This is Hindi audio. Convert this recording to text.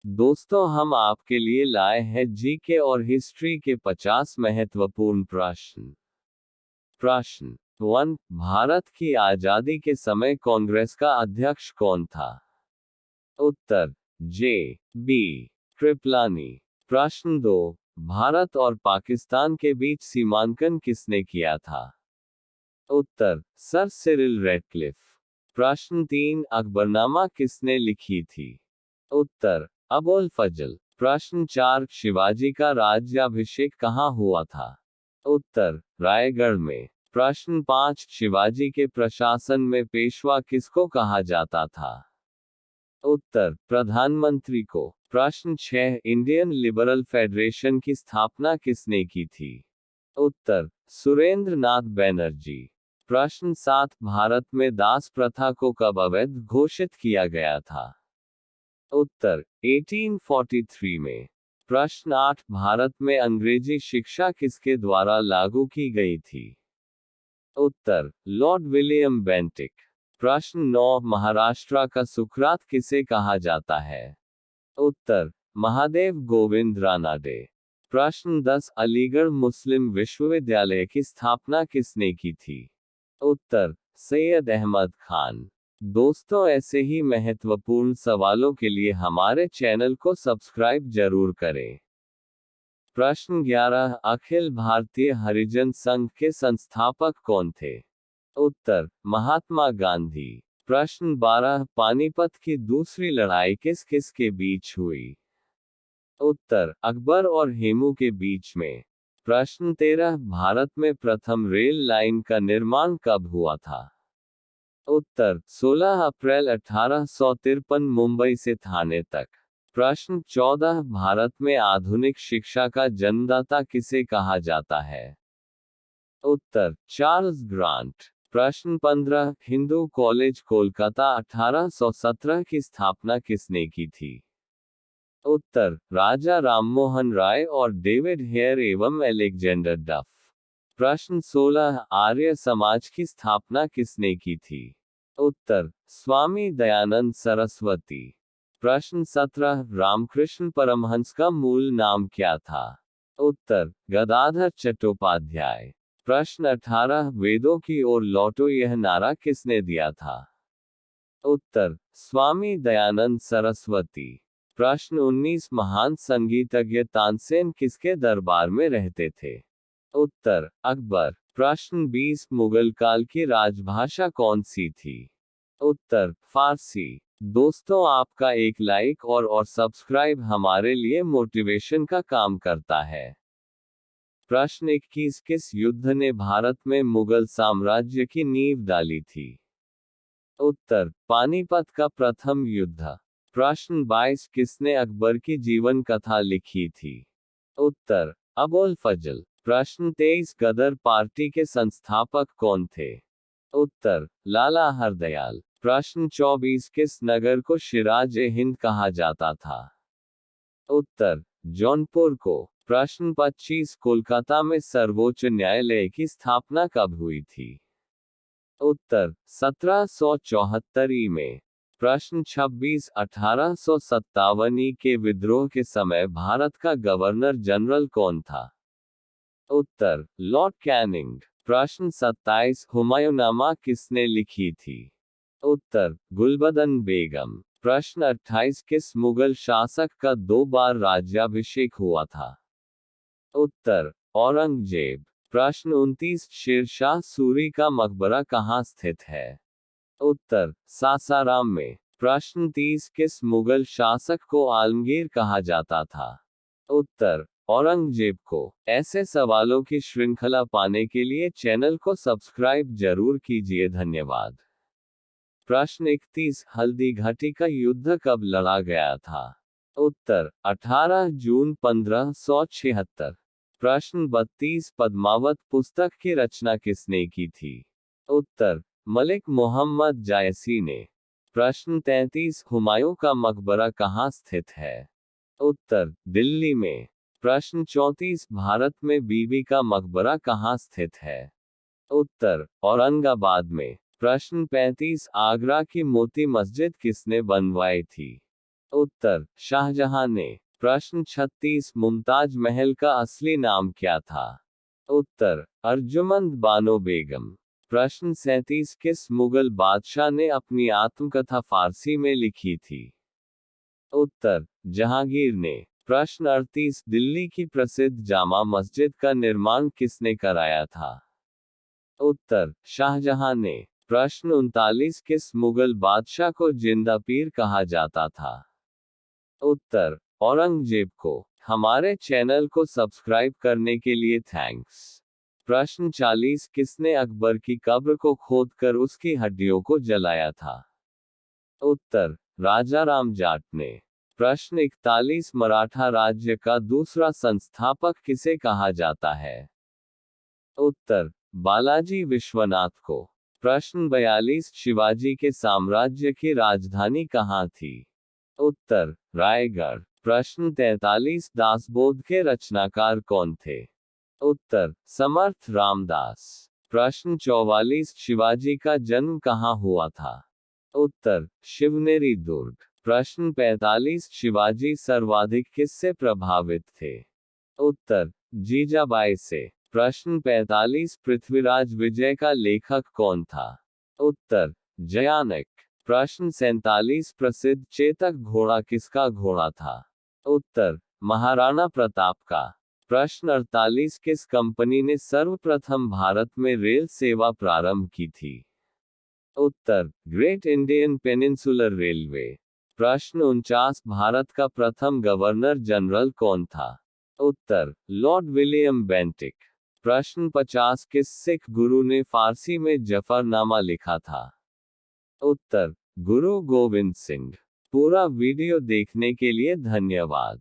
दोस्तों हम आपके लिए लाए हैं जीके और हिस्ट्री के 50 महत्वपूर्ण प्रश्न। प्रश्न 1। भारत की आजादी के समय कांग्रेस का अध्यक्ष कौन था? उत्तर जे बी कृपलानी। प्रश्न 2। भारत और पाकिस्तान के बीच सीमांकन किसने किया था? उत्तर सर सिरिल रैडक्लिफ। प्रश्न 3। अकबरनामा किसने लिखी थी? उत्तर अबुल फजल। प्रश्न 4। शिवाजी का राज्याभिषेक कहाँ हुआ था? उत्तर रायगढ़ में। प्रश्न 5। शिवाजी के प्रशासन में पेशवा किसको कहा जाता था? उत्तर प्रधानमंत्री को। प्रश्न 6। इंडियन लिबरल फेडरेशन की स्थापना किसने की थी? उत्तर सुरेंद्र नाथ बैनर्जी। प्रश्न 7। भारत में दास प्रथा को कब अवैध घोषित किया गया था? उत्तर 1843 में। प्रश्न 8। भारत में अंग्रेजी शिक्षा किसके द्वारा लागू की गई थी? उत्तर लॉर्ड विलियम बेंटिक। प्रश्न 9। महाराष्ट्र का सुकरात किसे कहा जाता है? उत्तर महादेव गोविंद रानाडे। प्रश्न 10। अलीगढ़ मुस्लिम विश्वविद्यालय की स्थापना किसने की थी? उत्तर सैयद अहमद खान। दोस्तों ऐसे ही महत्वपूर्ण सवालों के लिए हमारे चैनल को सब्सक्राइब जरूर करें। प्रश्न 11। अखिल भारतीय हरिजन संघ के संस्थापक कौन थे? उत्तर महात्मा गांधी। प्रश्न 12। पानीपत की दूसरी लड़ाई किस किस के बीच हुई? उत्तर अकबर और हेमू के बीच में। प्रश्न 13। भारत में प्रथम रेल लाइन का निर्माण कब हुआ था? उत्तर 16 अप्रैल 1853 मुंबई से थाने तक। प्रश्न 14। भारत में आधुनिक शिक्षा का जन्मदाता किसे कहा जाता है? उत्तर चार्ल्स ग्रांट। प्रश्न 15। हिंदू कॉलेज कोलकाता 1817 की स्थापना किसने की थी? उत्तर राजा राममोहन राय और डेविड हेयर एवं एलेक्जेंडर डफ। प्रश्न 16। आर्य समाज की स्थापना किसने की थी? उत्तर स्वामी दयानंद सरस्वती। प्रश्न 17। रामकृष्ण परमहंस का मूल नाम क्या था? उत्तर गदाधर चट्टोपाध्याय। प्रश्न 18। वेदों की ओर लौटो यह नारा किसने दिया था? उत्तर स्वामी दयानंद सरस्वती। प्रश्न 19। महान संगीतज्ञ तानसेन किसके दरबार में रहते थे? उत्तर अकबर। प्रश्न 20। मुगल काल की राजभाषा कौन सी थी? उत्तर फारसी। दोस्तों आपका एक लाइक और सब्सक्राइब हमारे लिए मोटिवेशन का काम करता है। प्रश्न 21। किस युद्ध ने भारत में मुगल साम्राज्य की नींव डाली थी? उत्तर पानीपत का प्रथम युद्ध। प्रश्न 22। किसने अकबर की जीवन कथा लिखी थी? उत्तर अबुल फजल। प्रश्न 23। गदर पार्टी के संस्थापक कौन थे? उत्तर लाला हरदयाल। प्रश्न 24। किस नगर को शिराज ए हिंद कहा जाता था? उत्तर जौनपुर को। प्रश्न 25। कोलकाता में सर्वोच्च न्यायालय की स्थापना कब हुई थी? उत्तर 1774 ई में। प्रश्न 26। 1857 ई के विद्रोह के समय भारत का गवर्नर जनरल कौन था? उत्तर लॉर्ड कैनिंग। प्रश्न 27। हुमायूंनामा किसने लिखी थी? उत्तर गुलबदन बेगम। प्रश्न 28। किस मुगल शासक का 2 बार राज्याभिषेक हुआ था? उत्तर औरंगजेब। प्रश्न 29। शेरशाह सूरी का मकबरा कहाँ स्थित है? उत्तर सासाराम में। प्रश्न 30। किस मुगल शासक को आलमगीर कहा जाता था? उत्तर औरंगजेब को। ऐसे सवालों की श्रृंखला पाने के लिए चैनल को सब्सक्राइब जरूर कीजिए। धन्यवाद। प्रश्न 31। हल्दी घाटी का युद्ध कब लड़ा गया था? उत्तर 18 जून 1576। प्रश्न 32। पद्मावत पुस्तक की रचना किसने की थी? उत्तर मलिक मोहम्मद जायसी ने। प्रश्न 33। हुमायूं का मकबरा कहाँ स्थित है? उत्तर दिल्ली में। प्रश्न 34। भारत में बीबी का मकबरा कहाँ स्थित है? उत्तर औरंगाबाद में। प्रश्न 35। आगरा की मोती मस्जिद किसने बनवाई थी? उत्तर शाहजहां ने। प्रश्न 36 मुमताज महल का असली नाम क्या था? उत्तर अर्जुमंद बानो बेगम। प्रश्न 37 किस मुगल बादशाह ने अपनी आत्मकथा फारसी में लिखी थी? उत्तर जहांगीर ने। प्रश्न 38 दिल्ली की प्रसिद्ध जामा मस्जिद का निर्माण किसने कराया था? उत्तर शाहजहां ने। प्रश्न 39 किस मुगल बादशाह को जिंदा पीर कहा जाता था? उत्तर औरंगजेब को। हमारे चैनल को सब्सक्राइब करने के लिए थैंक्स। प्रश्न 40 किसने अकबर की कब्र को खोदकर उसकी हड्डियों को जलाया था? उत्तर राजा राम जाट ने। प्रश्न 41 मराठा राज्य का दूसरा संस्थापक किसे कहा जाता है? उत्तर बालाजी विश्वनाथ को। प्रश्न 42 शिवाजी के साम्राज्य की राजधानी कहाँ थी? उत्तर रायगढ़। प्रश्न 43 दासबोध के रचनाकार कौन थे? उत्तर समर्थ रामदास। प्रश्न 44 शिवाजी का जन्म कहाँ हुआ था? उत्तर शिवनेरी दुर्ग। प्रश्न 45 शिवाजी सर्वाधिक किससे प्रभावित थे? उत्तर जीजाबाई से। प्रश्न 45 पृथ्वीराज विजय का लेखक कौन था? उत्तर जयानक। प्रश्न 47 प्रसिद्ध चेतक घोड़ा किसका घोड़ा था? उत्तर महाराणा प्रताप का। प्रश्न 48 किस कंपनी ने सर्वप्रथम भारत में रेल सेवा प्रारंभ की थी? उत्तर ग्रेट इंडियन पेनिनसुलर रेलवे। प्रश्न 49 भारत का प्रथम गवर्नर जनरल कौन था? उत्तर लॉर्ड विलियम बेंटिक। प्रश्न 50 किस सिख गुरु ने फारसी में जफरनामा लिखा था? उत्तर गुरु गोविंद सिंह। पूरा वीडियो देखने के लिए धन्यवाद।